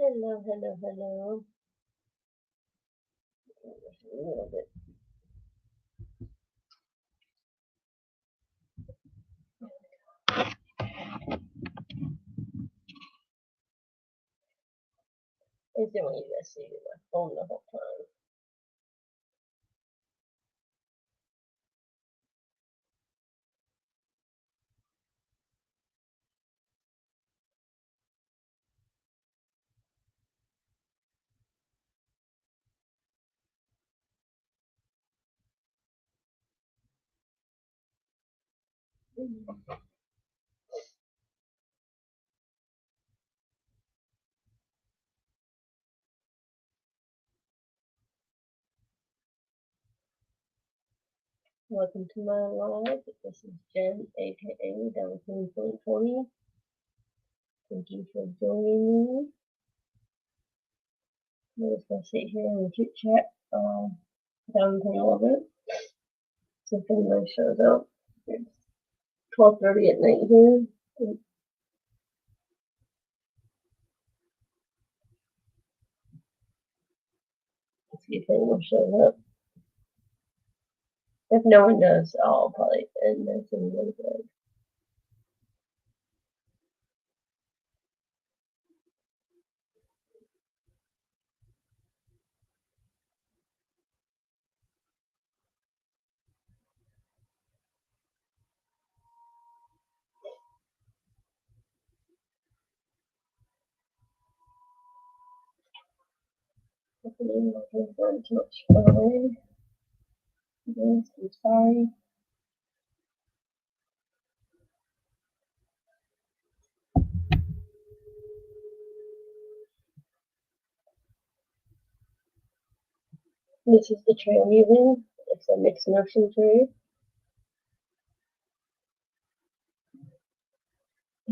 Hello, hello, hello. Just a little bit. I just didn't want you guys to see my phone the whole time. Welcome to my live. This is Jen, aka Downtown 2020. Thank you for joining me. I'm just gonna sit here and chit chat down a little bit. So if anybody shows up, it's 12:30 at night here. Let's see if anyone shows up. If no one does, I'll probably end this and go to bed. Hopefully I'm not going to burn too much time. Yes, I'm sorry. This is the tray I'm using. It's a mixed notion tray.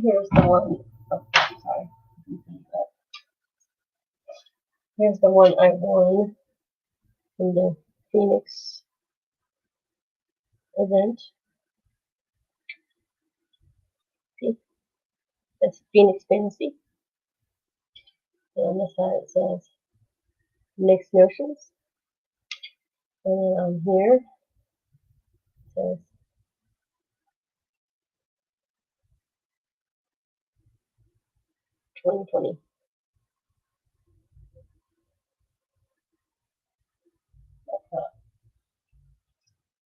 Here's the one. Oh, sorry. Here's the one I won in the Phoenix event. See, that's Phoenix Fantasy. And on this side it says Mixed Notions. And then on here it says "2020."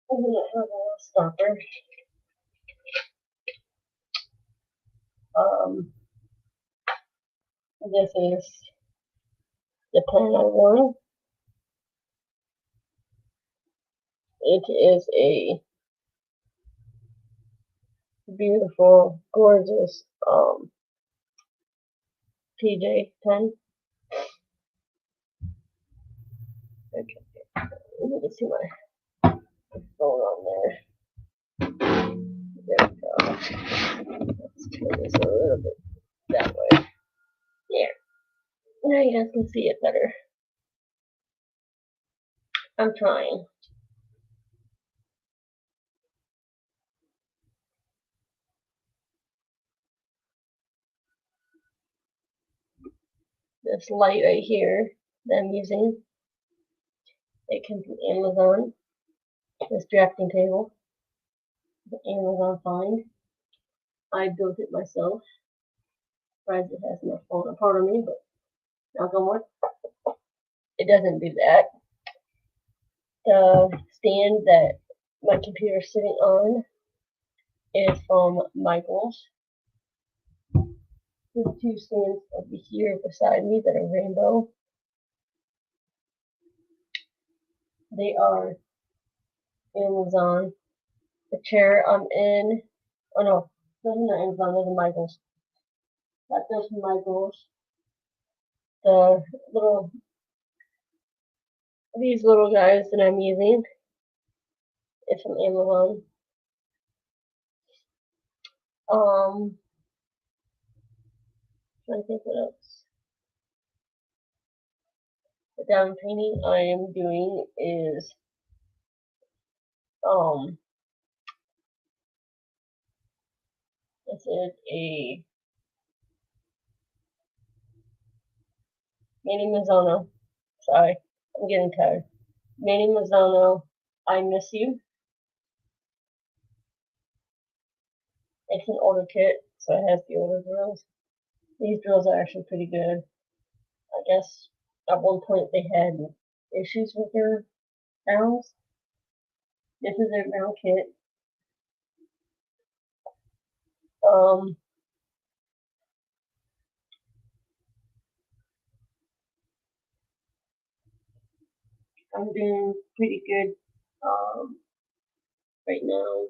And then it has a little stopper. This is the pen I won. It is a beautiful, gorgeous PJ pen. Okay, let me see my phone on there. There we go. Let's turn this a little bit that way. Yeah. Now you guys can see it better. I'm trying. This light right here that I'm using, it came from Amazon. This drafting table, the Amazon find. I built it myself. Surprised it has not fallen apart on me, but knock on wood, it doesn't do that. The stand that my computer is sitting on is from Michaels. The two stands over here beside me that are rainbow. They are Amazon. The chair I'm in, oh no, those are not Amazon, those are Michaels. That goes from Michaels. The little, these little guys that I'm using is from Amazon. Trying to think what else. The down painting I am doing is this is a Manny Mazzono. Sorry, I'm getting tired. Manny Mazzono, I Miss You. It's an older kit, so it has the older drills. These drills are actually pretty good. I guess at one point they had issues with their rounds. This is their round kit. I'm doing pretty good right now.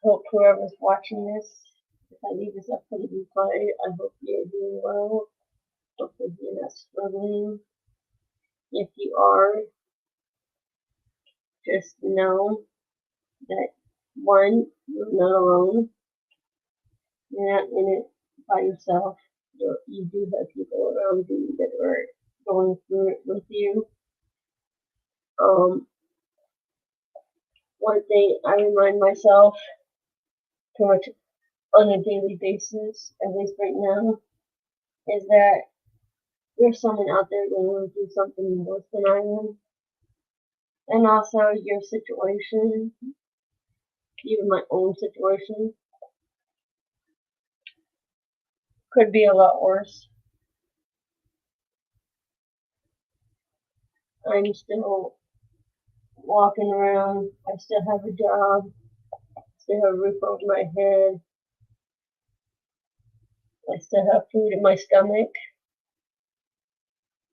Hope whoever's watching this, if I leave this up for the replay, I hope you're doing well. Hopefully you're not struggling. If you are, just know that one, you're not alone. You're not in it by yourself. You do have people around you that are going through it with you. One thing I remind myself pretty much on a daily basis, at least right now, is that there's someone out there going through something worse than I am. And also your situation, even my own situation, could be a lot worse. I'm still walking around. I still have a job. I still have a roof over my head. I still have food in my stomach.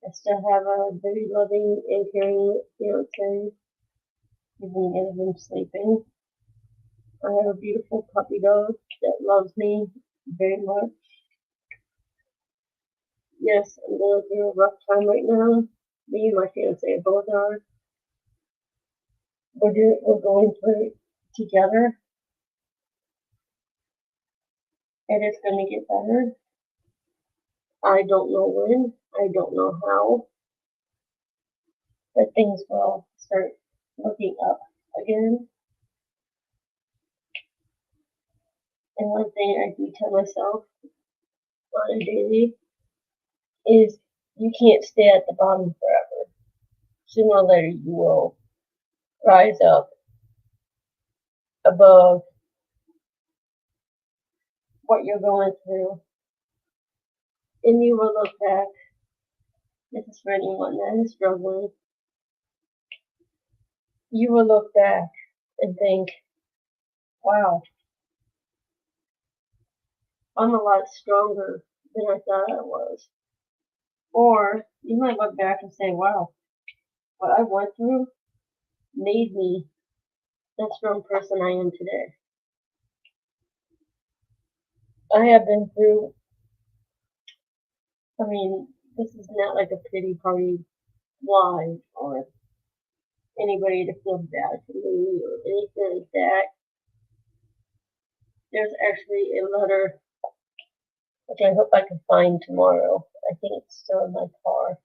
I still have a very loving and caring fiance, even if I'm sleeping. I have a beautiful puppy dog that loves me very much. Yes, I'm going through a rough time right now. Me and my fiance both are. We're going through it together. And it's going to get better. I don't know when. I don't know how. But things will start looking up again. And one thing I do tell myself on a daily is you can't stay at the bottom forever. Sooner or later you will rise up above what you're going through. And you will look back. This is for anyone that is struggling. You will look back and think, wow, I'm a lot stronger than I thought I was. Or you might look back and say, wow, what I went through made me the strong person I am today. I have been through, this is not like a pity party live or anybody to feel bad for me or anything like that. There's actually a letter, which I hope I can find tomorrow. I think it's still in my car.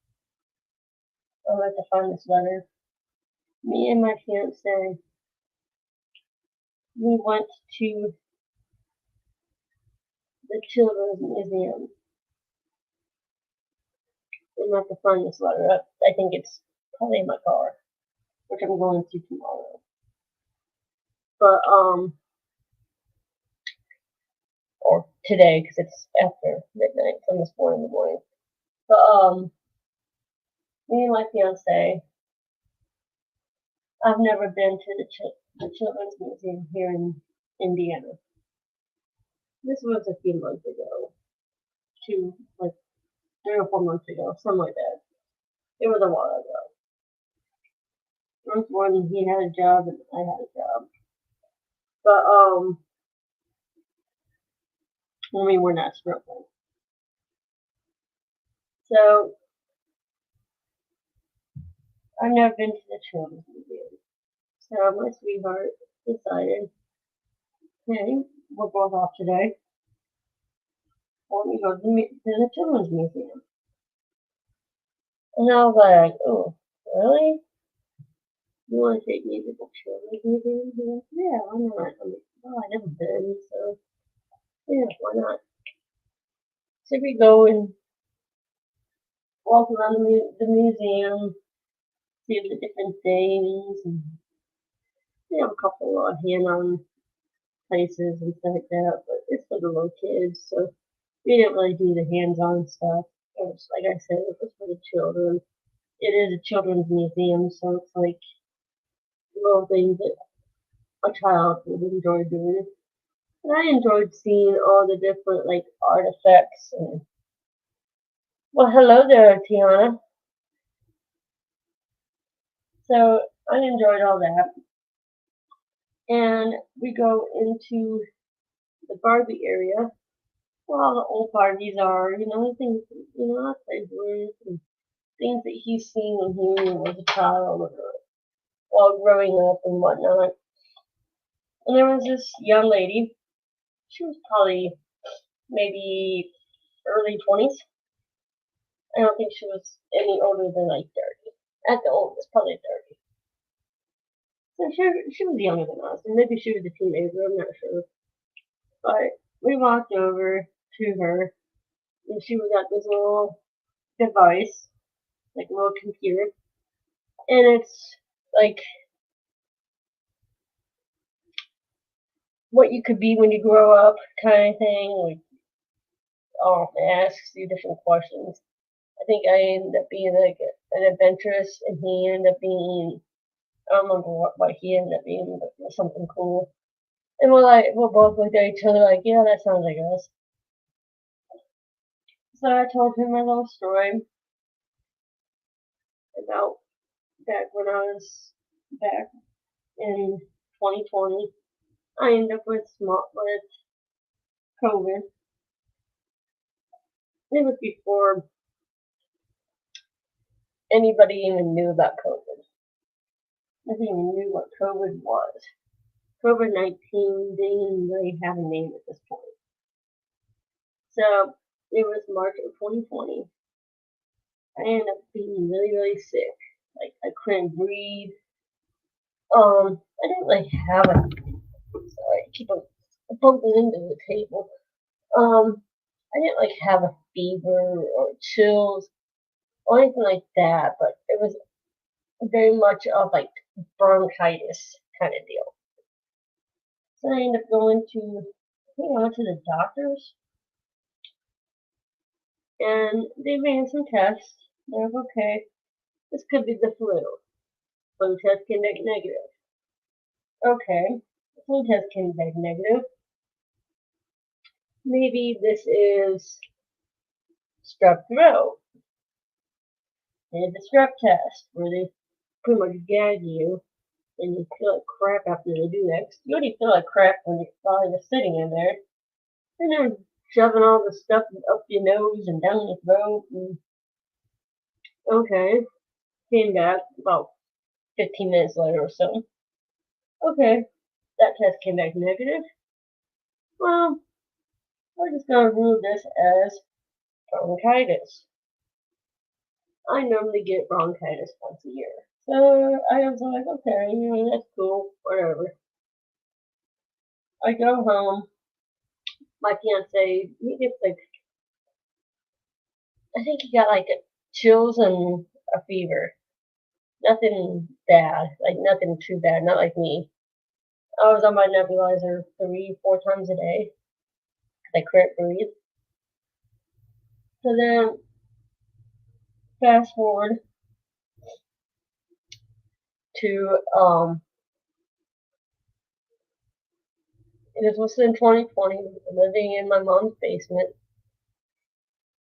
I'll have to find this letter. Me and my fiance, we went to the Children's Museum. I'm going to have to find this letter up. I think it's probably in my car, which I'm going to tomorrow. But, or today, because it's after midnight, it's almost 4 in the morning. But, me and my fiance, I've never been to the Children's Museum here in Indiana. This was a few months ago, like 3 or 4 months ago, something like that. It was a while ago. First one, he had a job and I had a job. But, we're not struggling. So, I've never been to the Children's Museum. So, my sweetheart decided, hey, we're both off today. Why don't we go to the Children's Museum? And I was like, oh, really? You want to take me to the Children's Museum? He was like, yeah, why not? I'm like, oh, I've never been, so, yeah, why not? So we go and walk around the museum, see the different things, and we have a couple of hand-on places and stuff like that. But it's for the little kids, so we didn't really do the hands-on stuff. It was, like I said, it was for the children. It is a children's museum, so it's like little things that a child would enjoy doing. And I enjoyed seeing all the different like artifacts and well, hello there, Tiana. So I enjoyed all that. And we go into the Barbie area where all the old Barbies are, things, I played with and things that he's seen when he was a child or while growing up and whatnot. And there was this young lady. She was probably maybe early 20s. I don't think she was any older than like 30. At the oldest, probably 30. So she was younger than us, and maybe she was a teenager, I'm not sure. But we walked over to her, and she was at this little device, like a little computer, and it's like what you could be when you grow up, kind of thing. Like, it asks you different questions. I think I ended up being like an adventurous, and he ended up being I don't remember what he ended up being, but it was something cool. And we're both looked at each other like, yeah, that sounds like us. So I told him my little story about back when I was back in 2020. I ended up with COVID. It was before anybody even knew about COVID. Nobody even knew what COVID was. COVID-19 didn't even really have a name at this point. So it was March of 2020. I ended up being really, really sick. Like I couldn't breathe. I didn't like have a sorry, I keep bumping into the table. I didn't like have a fever or chills or anything like that, but it was very much of like bronchitis kind of deal. So I ended up I think I went to the doctors and they ran some tests. They're like, okay, this could be the flu. Flu test came back negative. Okay, the flu test came back negative. Maybe this is strep throat. They did the strep test where they pretty much gag you and you feel like crap after they do that. 'Cause you already feel like crap while you're sitting in there. And they're shoving all the stuff up your nose and down your throat. And okay, came back about 15 minutes later or so. Okay, that test came back negative. Well, we're just gonna rule this as bronchitis. I normally get bronchitis once a year. So I was like, okay, that's cool, whatever. I go home. My fiance, he gets like, I think he got like chills and a fever. Nothing bad, like nothing too bad, not like me. I was on my nebulizer 3, 4 times a day because I couldn't breathe. So then, fast forward to it was in 2020, living in my mom's basement.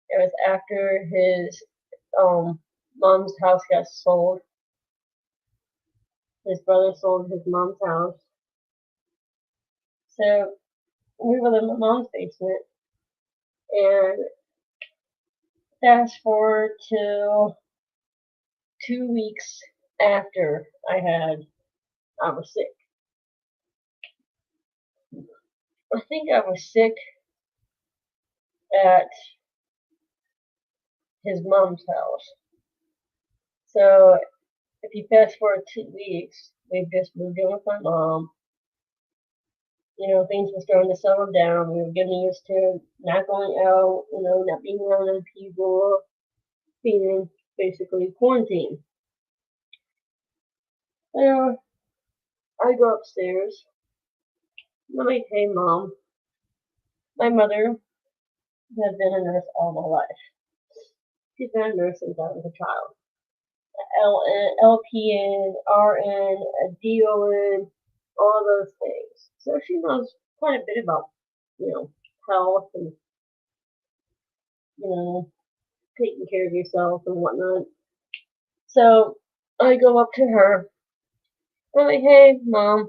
It was after his mom's house got sold. His brother sold his mom's house. So we were in my mom's basement, and fast forward to 2 weeks after I was sick. I think I was sick at his mom's house. So if you fast forward 2 weeks, we've just moved in with my mom. things were starting to settle down. We were getting used to not going out, not being around other people, being in basically quarantine. So I go upstairs. I'm like, hey, Mom, my mother has been a nurse all my life. She's been a nurse since I was a child. LPN, RN, DON, all those things. So she knows quite a bit about, health and, you know, taking care of yourself and whatnot. So I go up to her. I'm like, hey, Mom,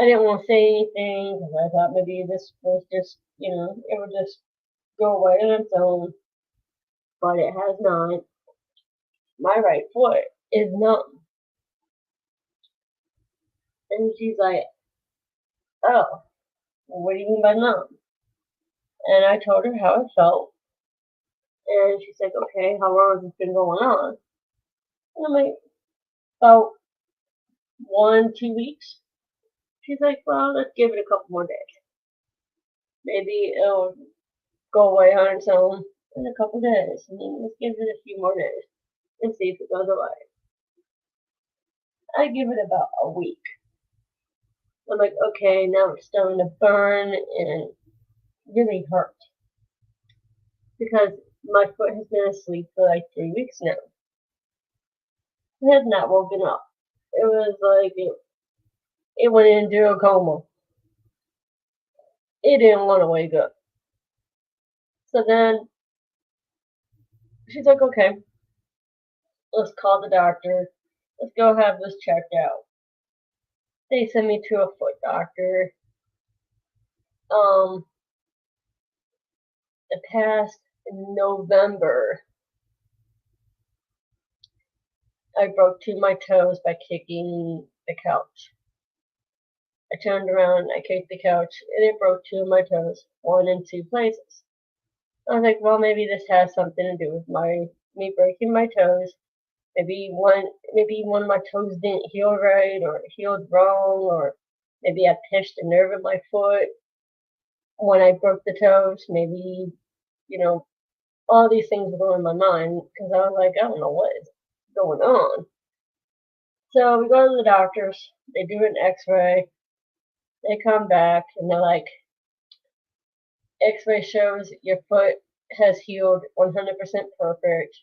I didn't want to say anything because I thought maybe this was just, it would just go away on its own, but it has not. My right foot is numb. And she's like, oh, what do you mean by numb? And I told her how I felt. And she's like, okay, how long has this been going on? And I'm like, about 1, 2 weeks. She's like, well, let's give it a couple more days. Maybe it'll go away on its own in a couple days. I mean, let's give it a few more days and see if it goes away. I give it about a week. I'm like, okay, now it's starting to burn and really hurt because my foot has been asleep for like 3 weeks now. It has not woken up. It was like it went into a coma. It didn't want to wake up. So then she's like, okay, let's call the doctor. Let's go have this checked out. They sent me to a foot doctor. The past November, I broke 2 of my toes by kicking the couch. I turned around, I kicked the couch, and it broke 2 of my toes, one in 2 places. I was like, well, maybe this has something to do with me breaking my toes. Maybe one of my toes didn't heal right, or healed wrong, or maybe I pinched a nerve in my foot when I broke the toes. Maybe, all these things were going in my mind because I was like, I don't know what is going on. So we go to the doctors. They do an X-ray. They come back and they're like, X-ray shows your foot has healed 100% perfect.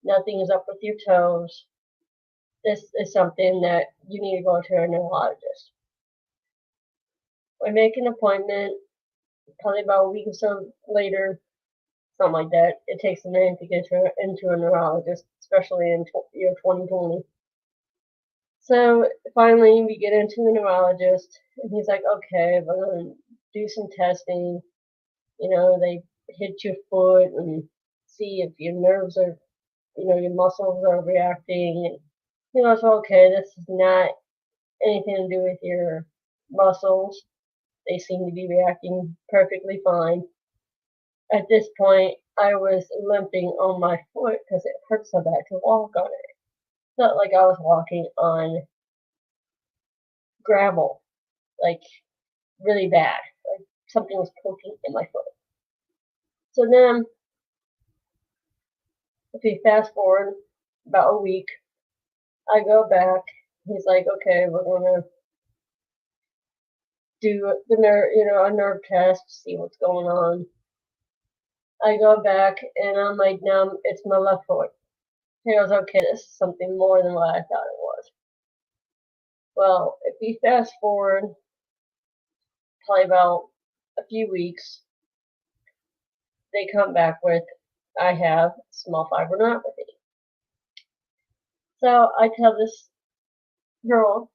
Nothing is up with your toes. This is something that you need to go to a neurologist. We make an appointment, probably about a week or so later, something like that. It takes a minute to get into a neurologist, especially in year 2020. So finally, we get into the neurologist, and he's like, okay, we're going to do some testing. They hit your foot and see if your nerves are, your muscles are reacting. And, it's okay, this is not anything to do with your muscles. They seem to be reacting perfectly fine. At this point, I was limping on my foot because it hurt so bad to walk on it. Felt like I was walking on gravel, like really bad. Like something was poking in my foot. So then, if we fast forward about a week, I go back. He's like, okay, we're gonna do the nerve, a nerve test, see what's going on. I go back and I'm like, no, it's my left foot. He goes, okay, this is something more than what I thought it was. Well, if we fast forward probably about a few weeks, they come back with, I have small fiber neuropathy. So I tell this girl,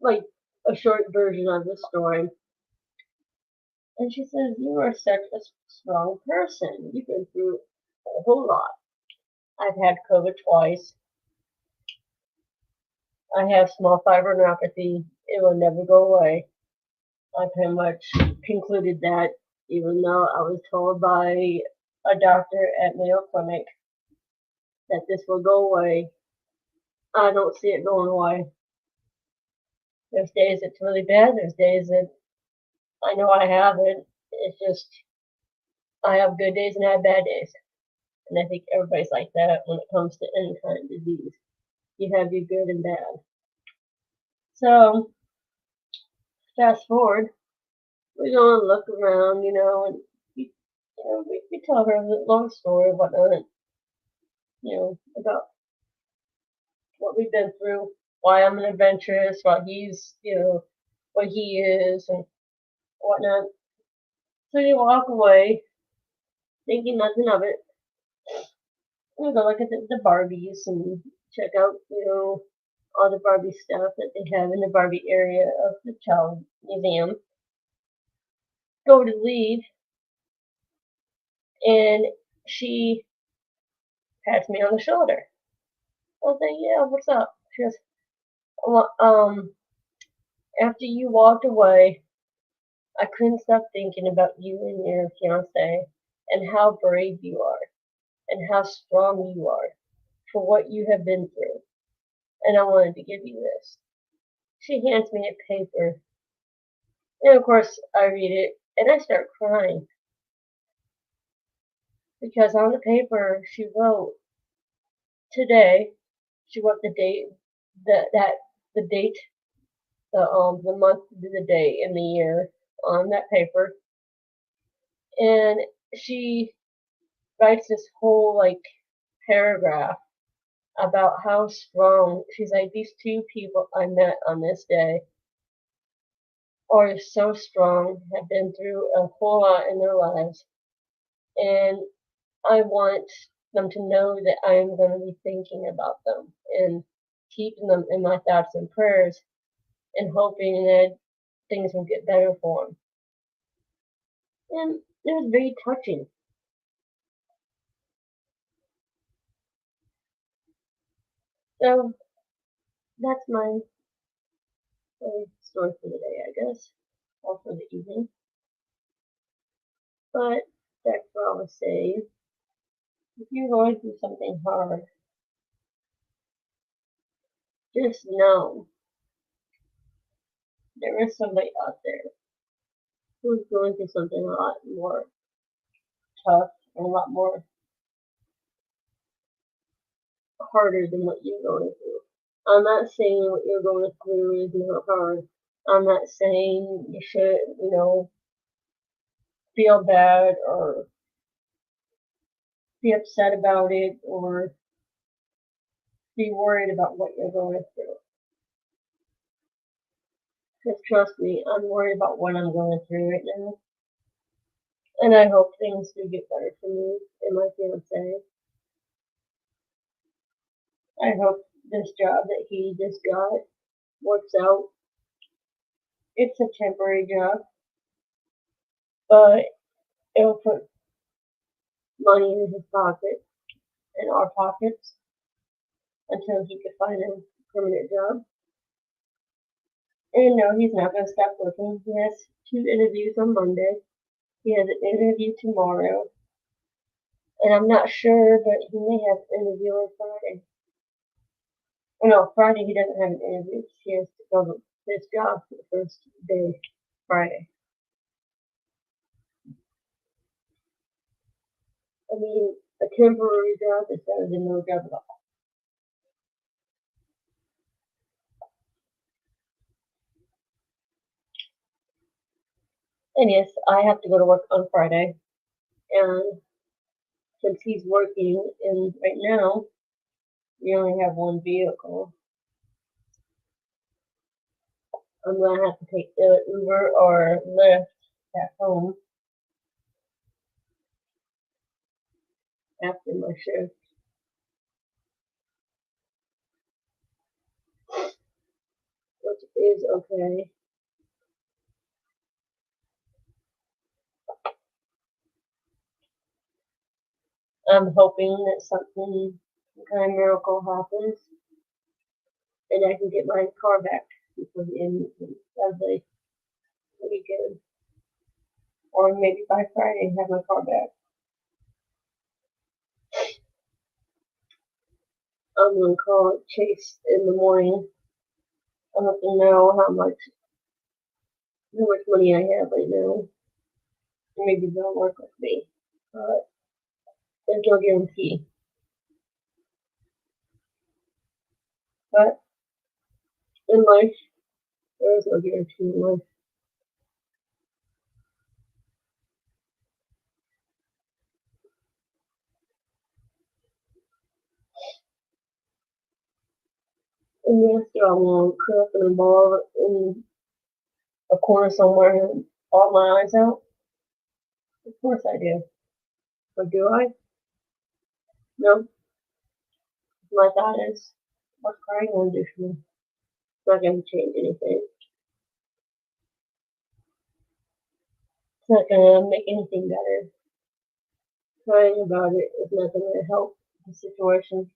like a short version of the story, and she says, you are such a strong person. You've been through a whole lot. I've had COVID twice. I have small fiber neuropathy. It will never go away. I pretty much concluded that, even though I was told by a doctor at Mayo Clinic that this will go away, I don't see it going away. There's days it's really bad. There's days that I know I have it. It's just I have good days and I have bad days. And I think everybody's like that when it comes to any kind of disease. You have your good and bad. So fast forward, we go and look around, and we tell her a long story of whatnot, about what we've been through, why I'm an adventurous, why he's, what he is, and whatnot. So you walk away thinking nothing of it. We go look at the Barbies and check out, all the Barbie stuff that they have in the Barbie area of the Child Museum. Go to leave, and she pats me on the shoulder. I say, yeah, what's up? She goes, well, after you walked away, I couldn't stop thinking about you and your fiance and how brave you are and how strong you are for what you have been through. And I wanted to give you this. She hands me a paper. And of course, I read it and I start crying. Because on the paper, she wrote today, she wrote the date, the date, the month, the day, and the year on that paper. And she writes this whole paragraph about how strong she's like, these two people I met on this day are so strong, have been through a whole lot in their lives, and I want them to know that I am going to be thinking about them and keeping them in my thoughts and prayers and hoping that things will get better for them. And it was very touching. So that's my story for the day, I guess, or for the evening. But that's what I would say. If you're going through something hard, just know there is somebody out there who's going through something a lot more tough and a lot more harder than what you're going through. I'm not saying what you're going through is not hard. I'm not saying you should, feel bad or be upset about it or be worried about what you're going through. Because trust me, I'm worried about what I'm going through right now. And I hope things do get better for me and my fiance. I hope this job that he just got works out. It's a temporary job, but it'll put money in his pocket, in our pockets, until he can find a permanent job. And no, he's not going to stop working. He has 2 interviews on Monday. He has an interview tomorrow. And I'm not sure, but he may have an interview on Friday. Oh, no, Friday he doesn't have an interview. He has to go to his job for the first day, Friday. I mean, a temporary job is better than no job at all. And yes, I have to go to work on Friday. And since he's working, and right now we only have one vehicle, I'm going to have to take the Uber or Lyft back home after my shift. Which is okay. I'm hoping that some kind of miracle happens and I can get my car back before the end of the weekend. Or maybe by Friday have my car back. I'm gonna call Chase in the morning I let them know how much money I have right now. And maybe they'll work with me. But there's no guarantee. But in life, there is no guarantee in life. And yes, do I want to curl up in a ball in a corner somewhere and bawl my eyes out? Of course I do. But do I? No. My thought is, what's crying going to do for me? It's not going to change anything. It's not going to make anything better. Crying about it is not going to help the situation.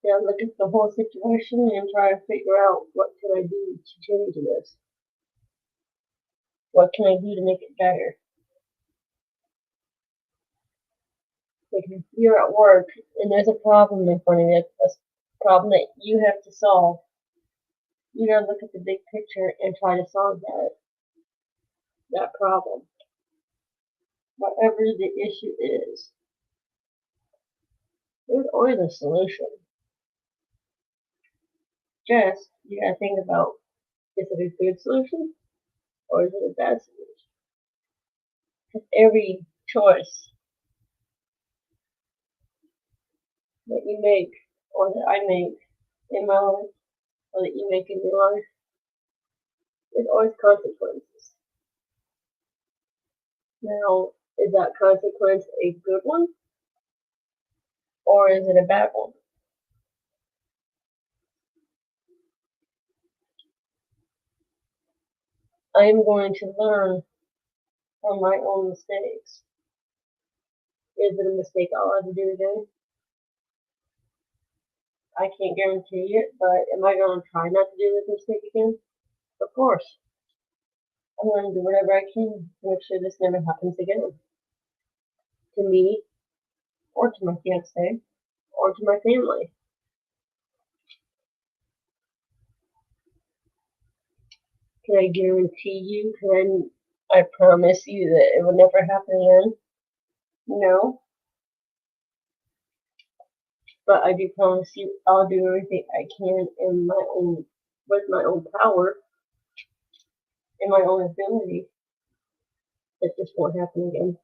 Yeah, look at the whole situation and try to figure out what can I do to change this. What can I do to make it better? Like if you're at work and there's a problem in front of you, a problem that you have to solve, you gotta look at the big picture and try to solve that problem. Whatever the issue is, there's always a solution. Just you gotta think about, is it a good solution or is it a bad solution? Because every choice that you make or that I make in my life or that you make in your life, there's always consequences. Now, is that consequence a good one or is it a bad one? I am going to learn from my own mistakes. Is it a mistake I'll ever do again? I can't guarantee it, but am I going to try not to do this mistake again? Of course. I'm going to do whatever I can to make sure this never happens again. To me, or to my fiance, or to my family. Can I guarantee you? Can I promise you that it will never happen again? No. But I do promise you I'll do everything I can in my own with my own power and my own ability that this won't happen again.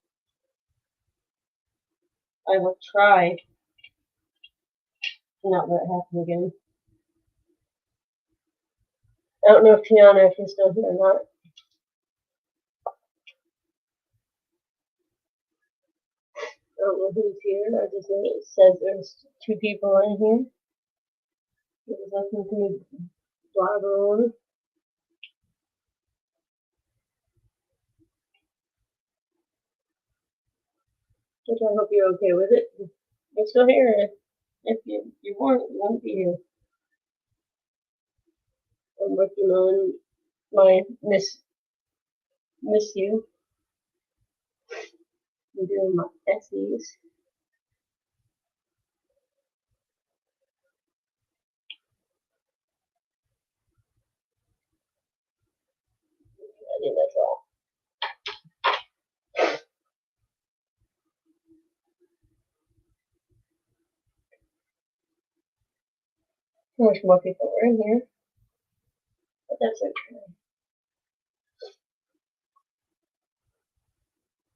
I will try to not let it happen again. I don't know if Tiana, if you're still here or not. I don't know who's here. I just know it says there's 2 people in here. There's nothing to me blabber on. Which I hope you're okay with it. You're still here. If you weren't, you wouldn't be here. I'm working on my miss you. I'm doing my essays. I think that's all. Too much more people are in here, but that's okay.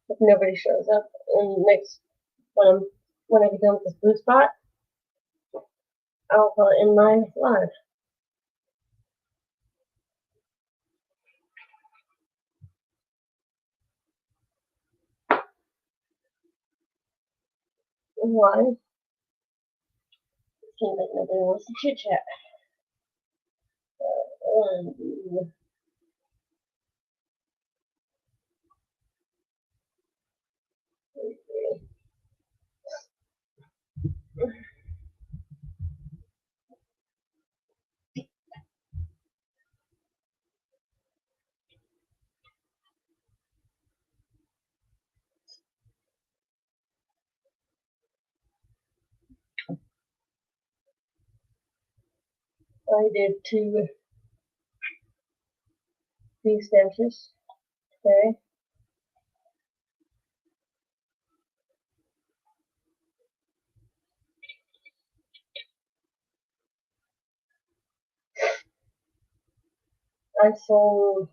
If nobody shows up, and next when I get done with this blue spot, I'll put it in my live. Why? It seems like nobody wants to chit chat. I did 2 these stashes today. I sold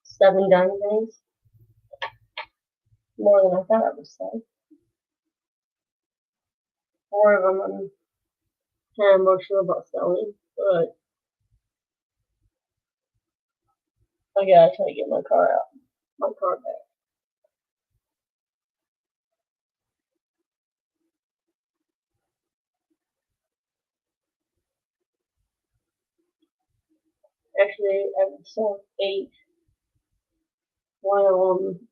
7 diamond rings, more than I thought I would sell. 4 of them I'm kind of emotional about selling, but I gotta try to get my car back. Actually, I've sold 8. One of them,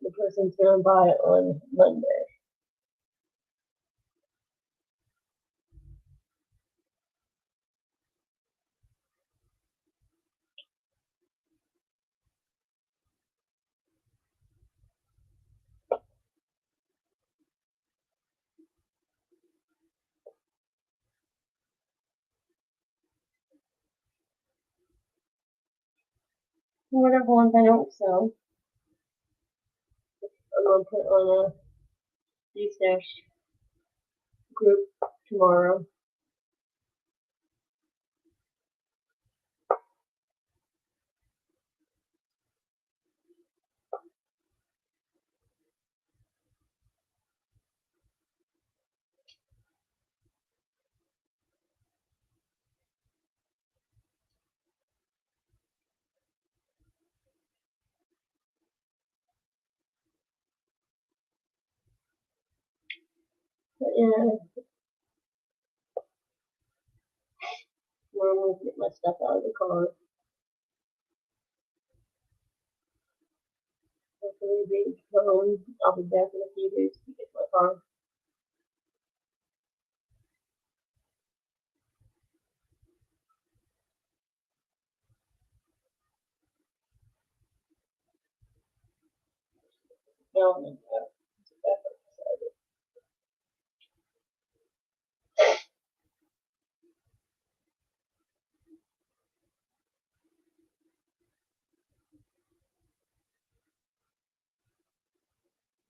the person's gonna buy it on Monday. Whatever ones I don't sell, I'm gonna put on a D-Stash group tomorrow. But yeah, I'm gonna get my stuff out of the car. Hopefully be home. I'll be back in a few days to get my car. No, I'm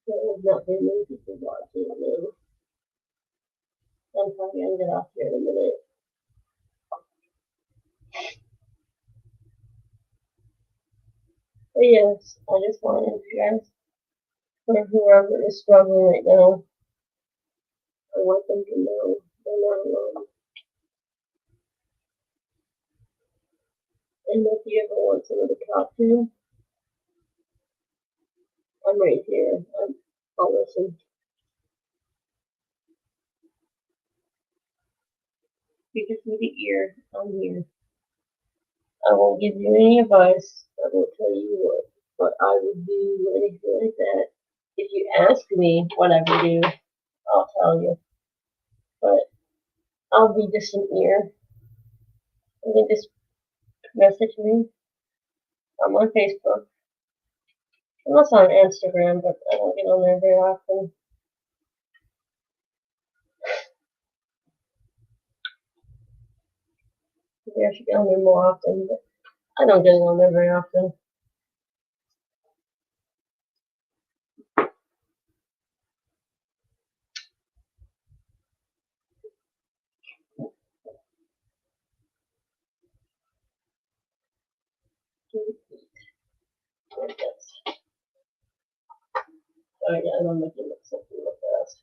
There's not very many people watching now. I'm probably gonna get off here in a minute. But yes, I just wanted you guys, for whoever is struggling right now, I want them to know they're not alone. And if you ever want someone to talk to, I'm right here. I'll listen. If you just need an ear, I'm here. I won't give you any advice. I won't tell you what I would do or anything like that. If you ask me what I would do, I'll tell you. But I'll be just an ear. You can just message me. I'm on Facebook. I'm also on Instagram, but I don't get on there very often. Maybe I should get on there more often, but I don't get on there very often. Like this. Oh yeah, I'm making it something real fast.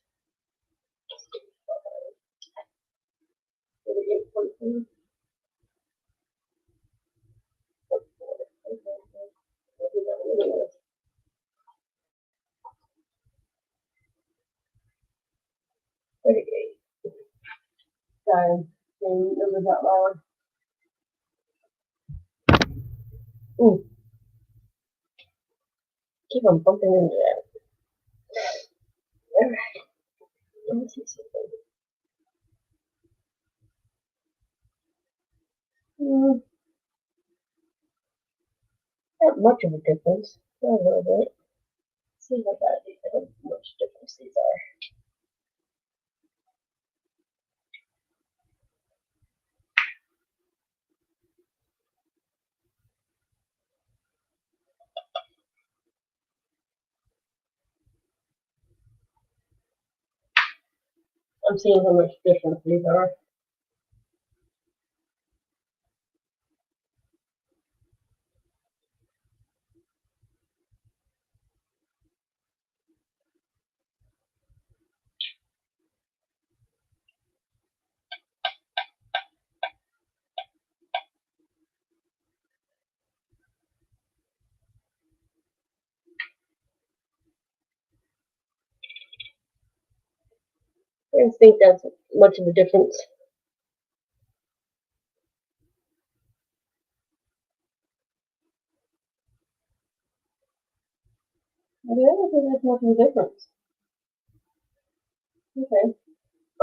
Did it get 14? Okay. 38. Sorry, saying numbers out loud. Ooh, keep on bumping into that. Alright, let me see something. Not much of a difference. A little bit. See how much difference these are. I'm seeing how much difference these are. I don't think that's much of a difference. I don't think that's much of a difference. Okay,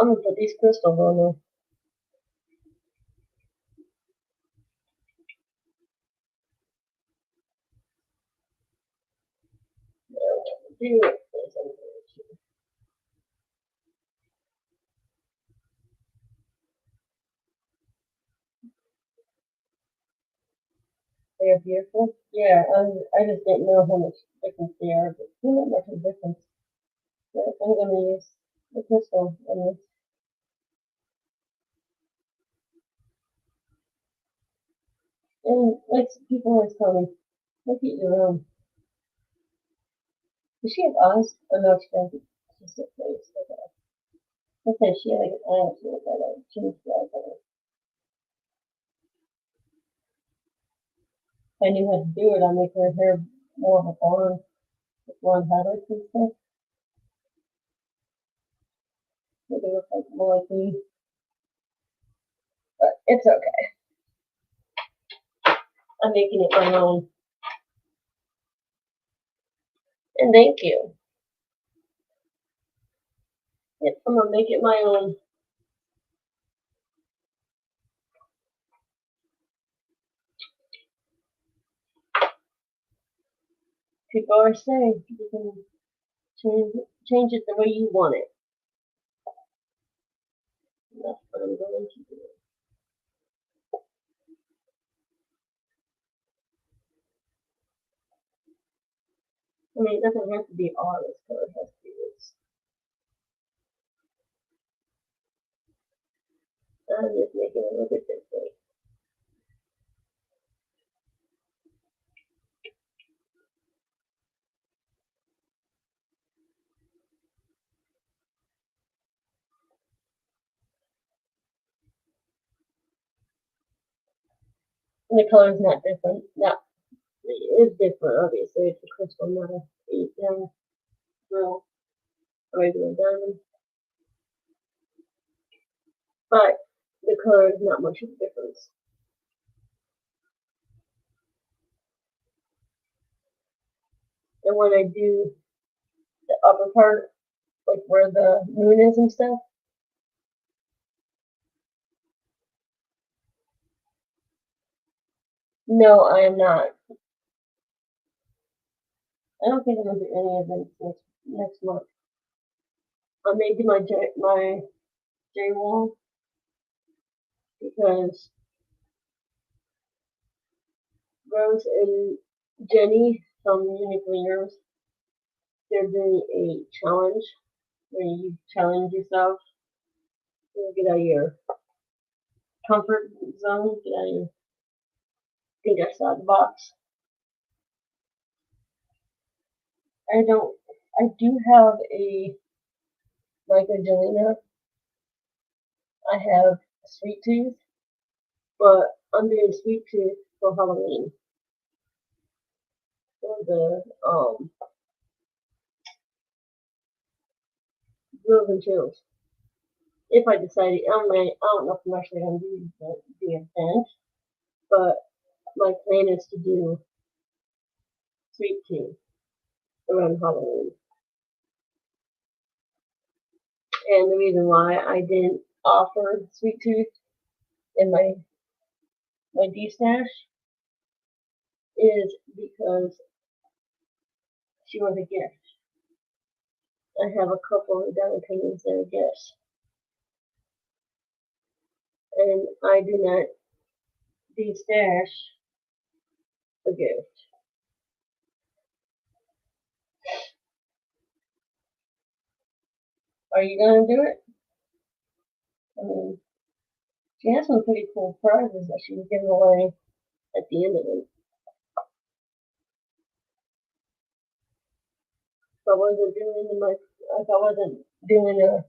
I'm gonna put these crystals on there. Do it. They're beautiful. Yeah, I just didn't know how much difference they are, but not much of a difference. So I'm gonna use the crystal on this. And like people always tell me, look at your own. Does she have eyes? Oh no, she doesn't. She's a face. Okay. Okay, she had like an eye. She looked at it. She needs to eyes on it. If I knew how to do it, I'd make her hair more of a blonde, with blonde highlights and stuff. Make it look like more like me. But it's okay. I'm making it my own. And thank you. Yep, I'm gonna make it my own. People are saying you can change it the way you want it. And that's what I'm going to do. I mean, it doesn't have to be all this color. It has to be this. I'm just making it a little bit different. And the color is not different. No, it is different, obviously. It's a crystal, not a 8 real regular diamond. But the color is not much of a difference. And when I do the upper part, like where the moon is and stuff, no, I am not. I don't think I'm gonna do any of them next month. I may do my J wall because Rose and Jenny from Uniquely Yours, they're doing a challenge where you challenge yourself to get out of your comfort zone, get out of your think outside the box. I don't. I do have a like Angelina. I have Sweet Tooth, but I'm doing Sweet Tooth for Halloween. For the Grills and Chills. If I decided, I don't know if I'm actually gonna do the event, but my plan is to do Sweet Tooth around Halloween. And the reason why I didn't offer Sweet Tooth in my D stash is because she was a gift. I have a couple of down payments that are gifts. And I do not de-stash a gift. Are you gonna do it? I mean, she has some pretty cool prizes that she was giving away at the end of it. If I wasn't doing a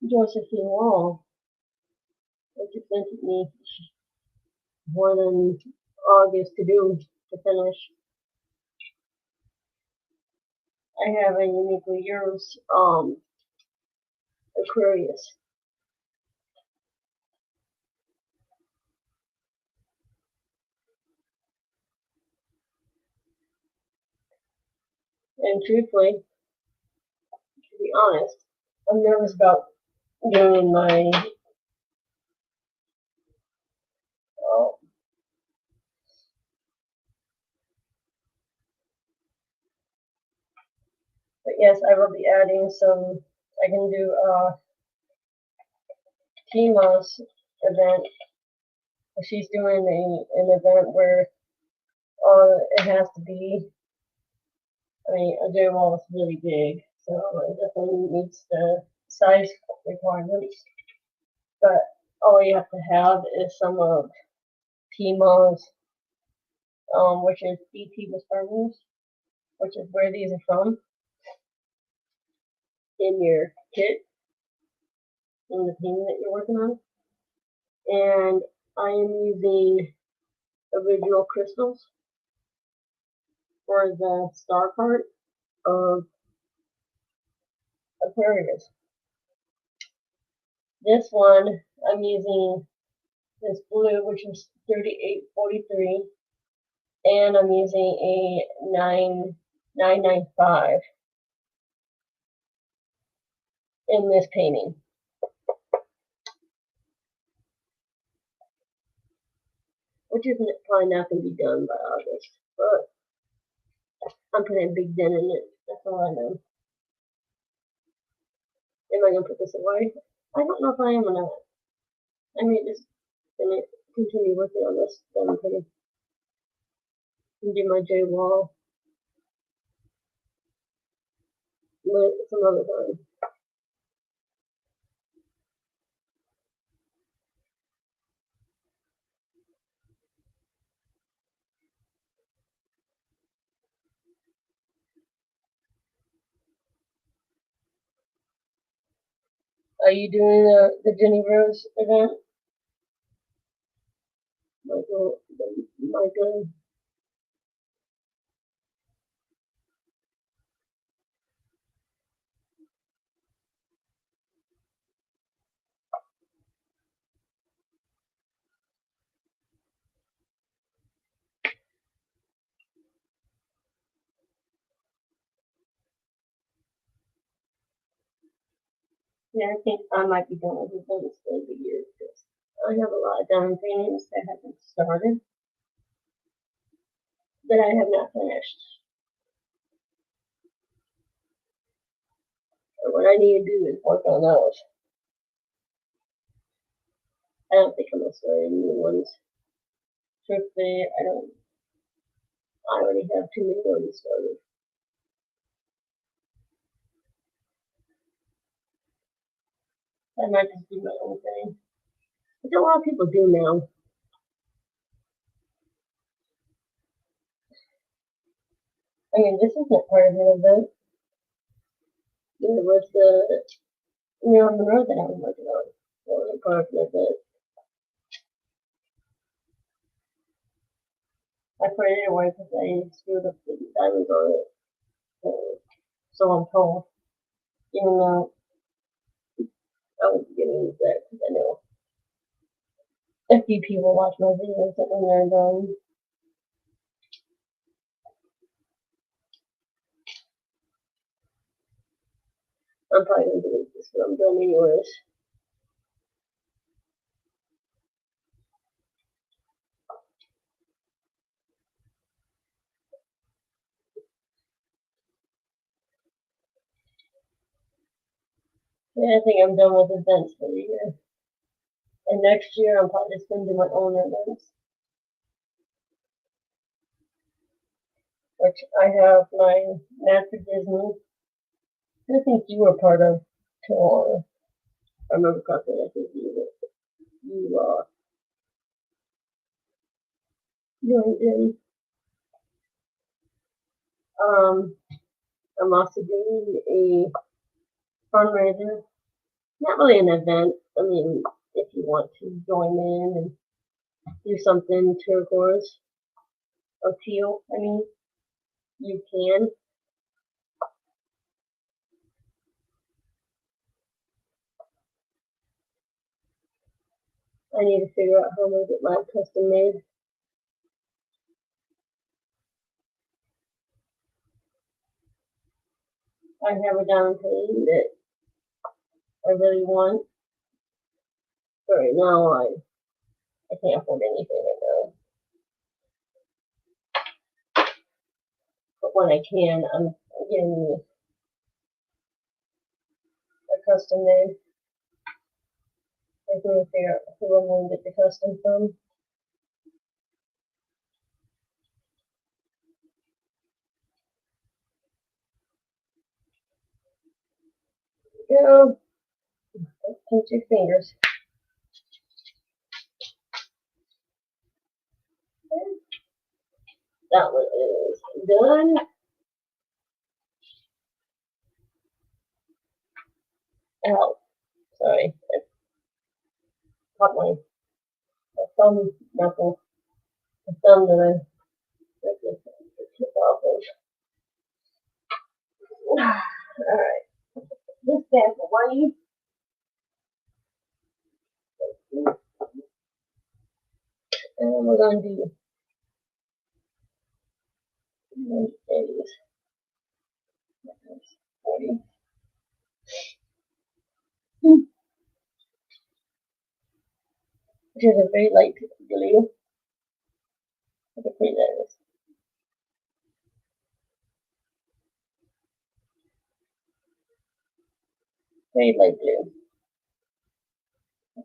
Josephine Wall, which it took me more than August to finish. I have a Uniquely Yours Aquarius. And truthfully, to be honest, I'm nervous about doing my but yes, I will be adding some. I can do a TMOS event. She's doing an event where it has to be. I mean, a J wall is really big, so it definitely meets the size requirements. But all you have to have is some of TMOS, which is BT Whispers, which is where these are from, in your kit, in the painting that you're working on. And I am using original crystals for the star part of Aquarius. This one, I'm using this blue, which is 3843, and I'm using a 995 in this painting. Which is probably not going to be done by August, but I'm putting a big dent in it. That's all I know. Am I going to put this away? I don't know if I am or not. I may just continue working on this. Then I'm going to do my J wall some other time. Are you doing the Jenny Rose event? Michael. Yeah, I think I might be done with events for the year because I have a lot of diamond paintings that haven't started that I have not finished. And what I need to do is work on those. I don't think I'm gonna start any new ones. Truthfully, I already have too many already started. I might just do my own thing. Which a lot of people do now. I mean, this isn't part of an event. It was the Marilyn Monroe that I was working on. It wasn't part of an event. I put it away because I screwed up the diamonds on it. So I'm told. Even though I won't be getting into that because I know a few people watch my videos that when they're done. I'm probably going to delete this when I'm done anyways. Yeah, I think I'm done with events for the year. And next year, I'm probably just going to do my own events. Which I have my Master Disney. I think you were part of, Tawana. I remember correctly, I think you did. I'm also doing a fundraiser. Not really an event. I mean, if you want to join in and do something turquoise or teal, I mean, you can. I need to figure out how I'm going to get mine custom made. I have a down payment that I really want. But right now, I can't afford anything right now. But when I can, I'm getting a custom made. I can figure out who I'm going to get the custom from. Go. Pinch your fingers. That one is done. Ow. Sorry. I caught my thumb knuckle. The thumb that I took off of. Alright. This bad boy. And we're going to do these. 40. Which is a very light blue. Look how pretty that is. Very light blue.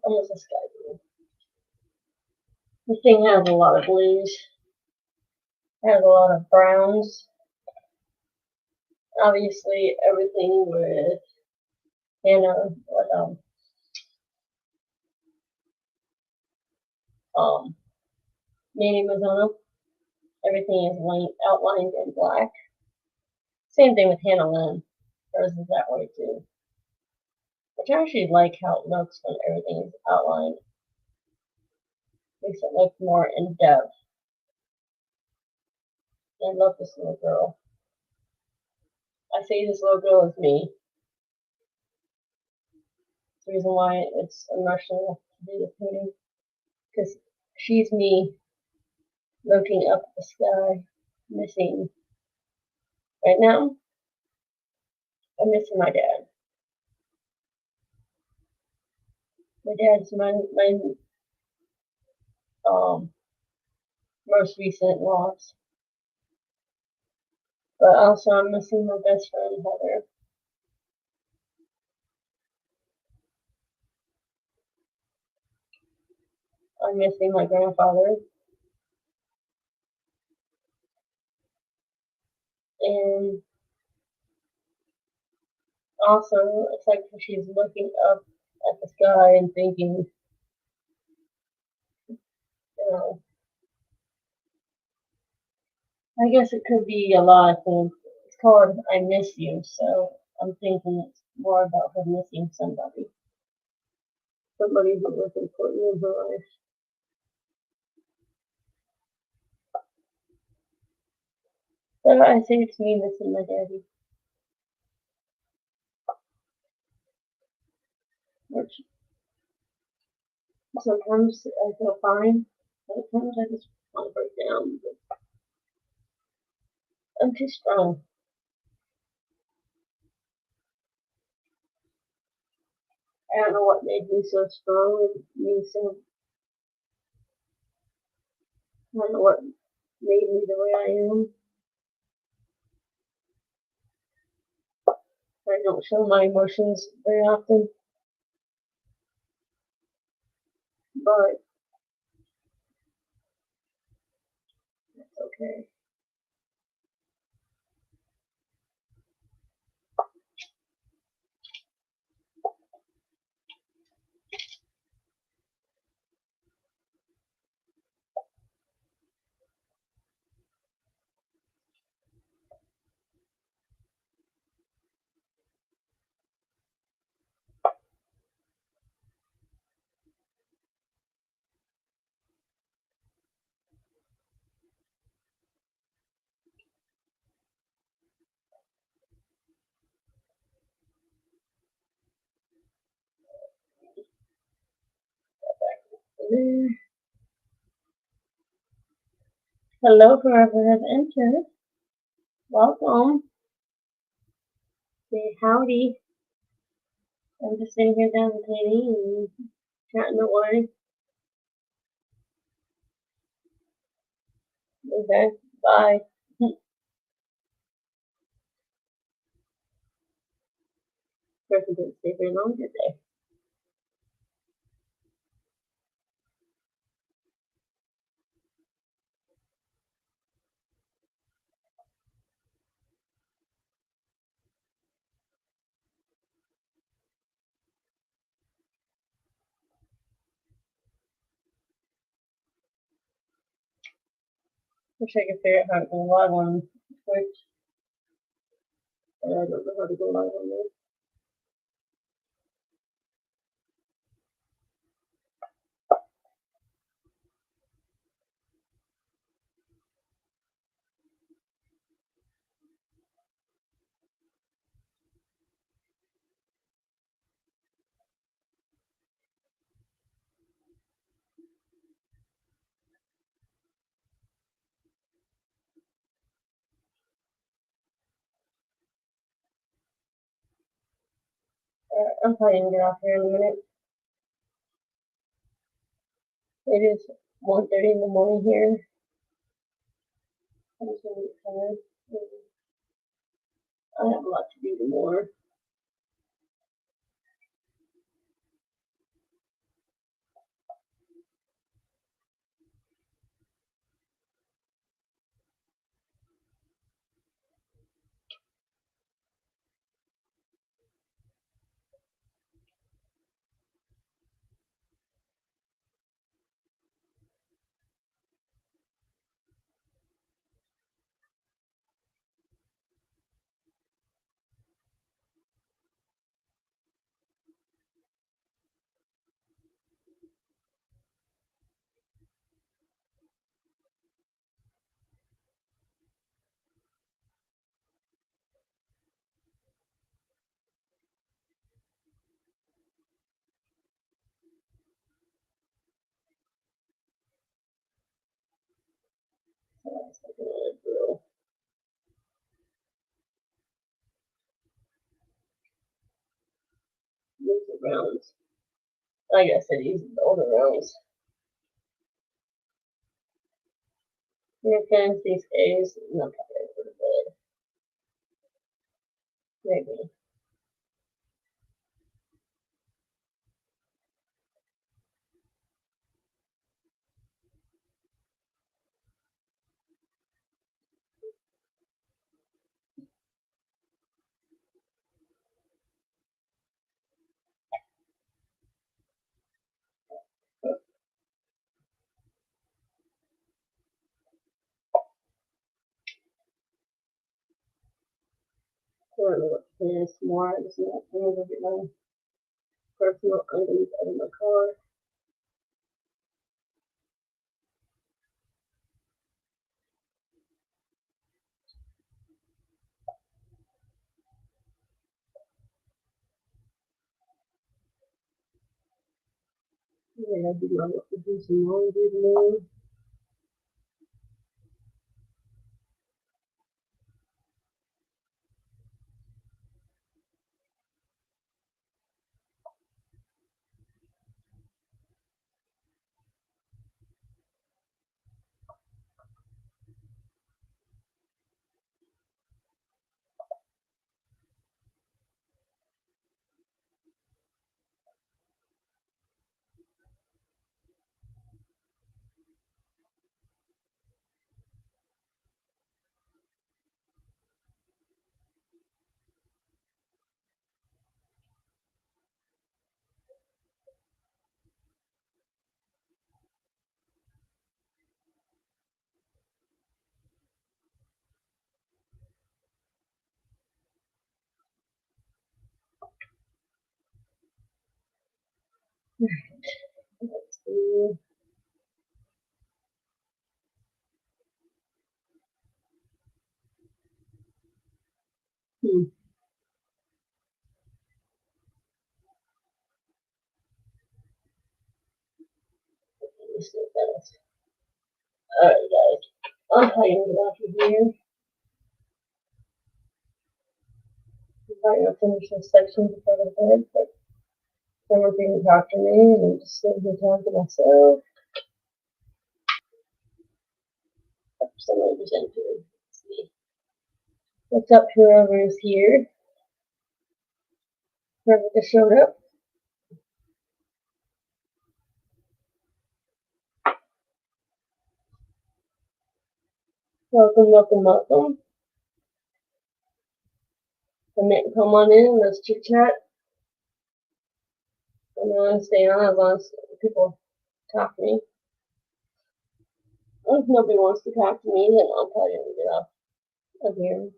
Almost a sky blue. This thing has a lot of blues. It has a lot of browns. Obviously, everything with Hannah, Manny Mazzano, everything is outlined in black. Same thing with Hannah Lynn. Hers is that way too. Which I actually like how it looks when everything is outlined. Makes it look more in depth. I love this little girl. I say this little girl is me. It's the reason why it's emotional to do this painting. Because she's me looking up at the sky, missing. Right now, I'm missing my dad. My dad's my most recent loss. But also I'm missing my best friend, Heather. I'm missing my grandfather. And also, it's like she's looking up at the sky and thinking, you know, I guess it could be a lot of things. It's called I Miss You, so I'm thinking it's more about her missing somebody. Somebody who was important in her life. So I say it's me missing my daddy. Which sometimes I feel fine. Sometimes I just want to break down. But I'm too strong. I don't know what made me so strong and me so. I don't know what made me the way I am. I don't show my emotions very often, but that's okay. there. Hello, whoever has entered. Welcome. Say howdy. I'm just sitting here down with Katie and chatting away. Okay, bye. Person didn't stay very long, did they? Wish I could figure out how to go live on Twitch, but I don't know how to go live on this. I'm probably gonna get off here in a minute. It is 1:30 in the morning here. I'm just gonna get tired. I have a lot to do tomorrow. So that's like another drill. Use the rounds. Like I said, use the older rounds. Here comes these A's. And I'm probably go to bed. Maybe. I don't know what to do tomorrow. I just need to get my personal items out of my car. Yeah, do some laundry tomorrow. Let's see. Hmm. just do that. Alright, guys. I'll tell you what out here. I'm probably gonna finish this section before the bed, but someone can talk to me and I'm just sitting here talking to myself. Somebody just entered. Let's see. What's up, whoever is here? Whoever just showed up. Welcome, welcome, welcome. Come on in, let's chit chat. I'm gonna stay on as long as people talk to me. If nobody wants to talk to me, then I'll probably get off of here.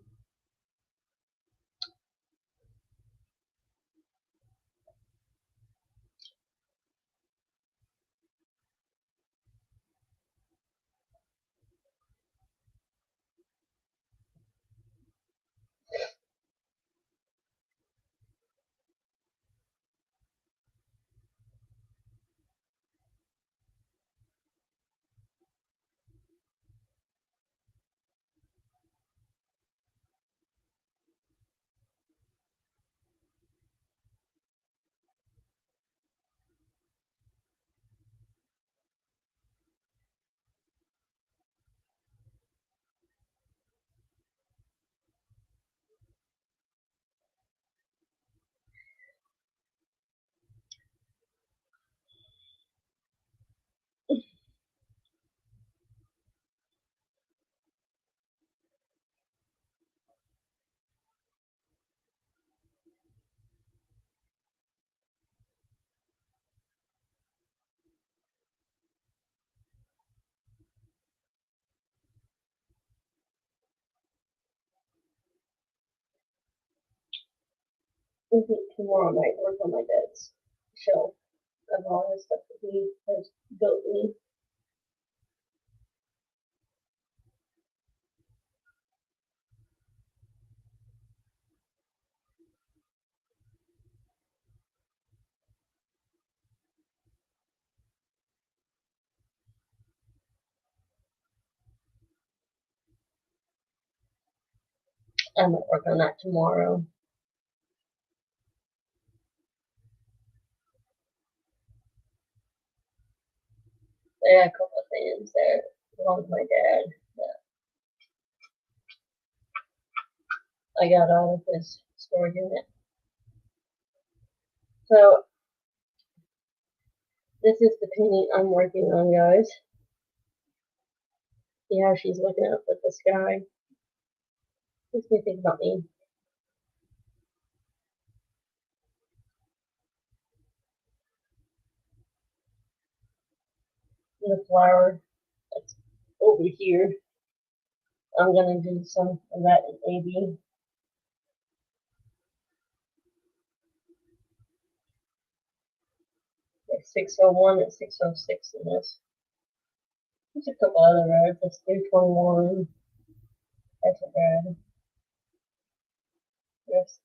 I think tomorrow night work on my dad's shelf of all his stuff that he has built me. I might work on that tomorrow. There are a couple of things that belong to my dad that I got out of his storage unit. So this is the painting I'm working on, guys. See how she's looking up at the sky. Makes me think about me. And the flower that's over here. I'm gonna do some of that in AB. It's 601 and 606 in this. There's a couple other reds. That's 321. That's a red. There's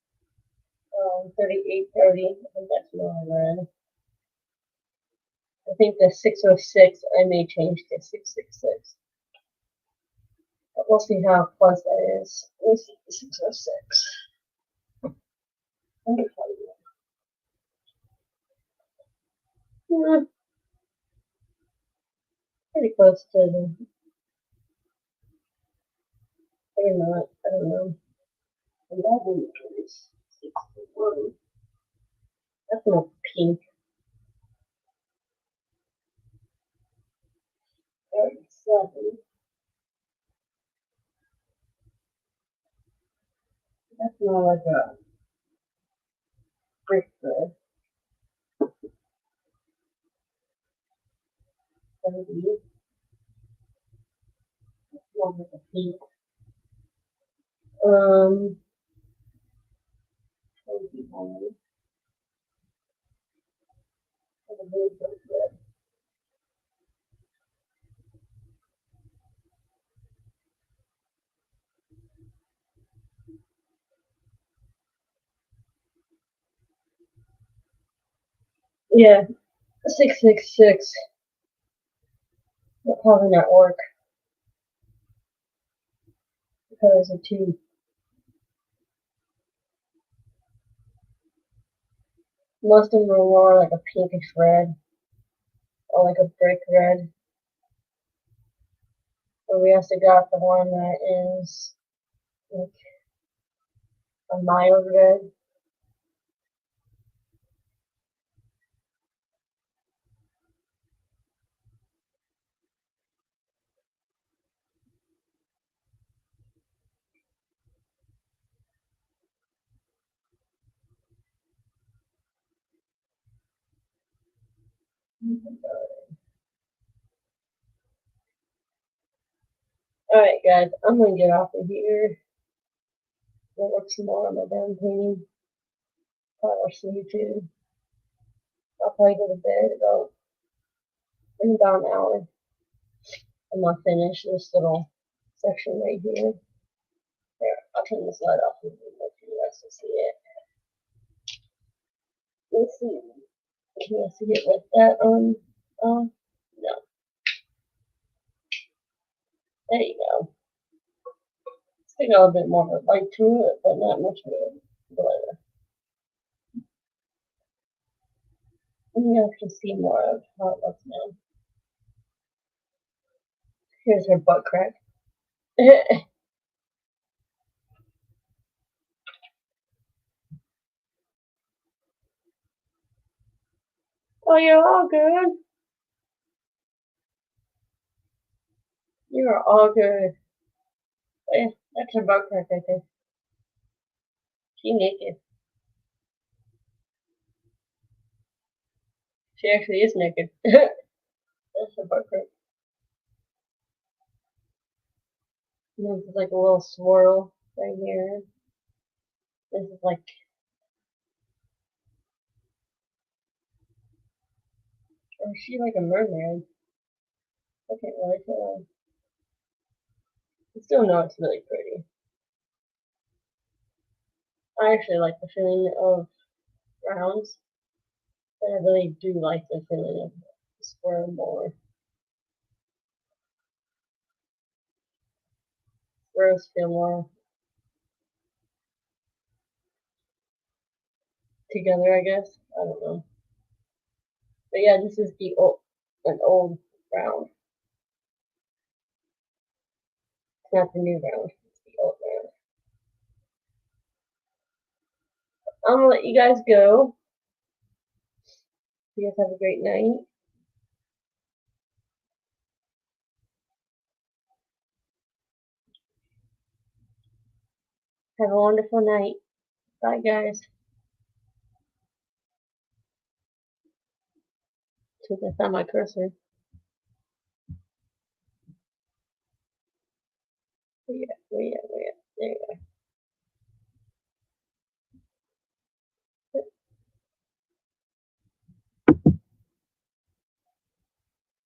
3830. I think that's another red. I think the 606 I may change to 666. But we'll see how close that is. Let's see, 606. Yeah, pretty close to the. Maybe not. I don't know. 11 is 61. That's not pink. 37. That's more like a brick red. 70. That's more like a pink. 21. And a really good red. Yeah, 666. It'll probably not work because of two. Most of them are more like a pinkish red or like a brick red. But we also got the one that is like a mild red. Alright guys, I'm gonna get off of here. Go work some more on my damn painting. Probably watch some YouTube. I'll probably go to bed in about an hour. I'm gonna finish this little section right here. There, I'll turn this light off and let you guys can see it. Let's see. Can you see it with that on? No. There you go. Still got a little bit more of a light to it, but not much of a glare. And you guys can see more of how it looks now. Here's her butt crack. Oh, you're all good. You're all good. But yeah, that's her butt crack right there. She naked. She actually is naked. That's her butt crack. And this is like a little swirl right here. This is like, or is she like a mermaid? I can't really tell. I still know it's really pretty. I actually like the feeling of rounds, but I really do like the feeling of the square more. Squares feel more together, I guess. I don't know. But yeah, this is an old round. It's not the new round. It's the old round. I'm gonna let you guys go. You guys have a great night. Have a wonderful night. Bye, guys. Since I found my cursor. Yeah.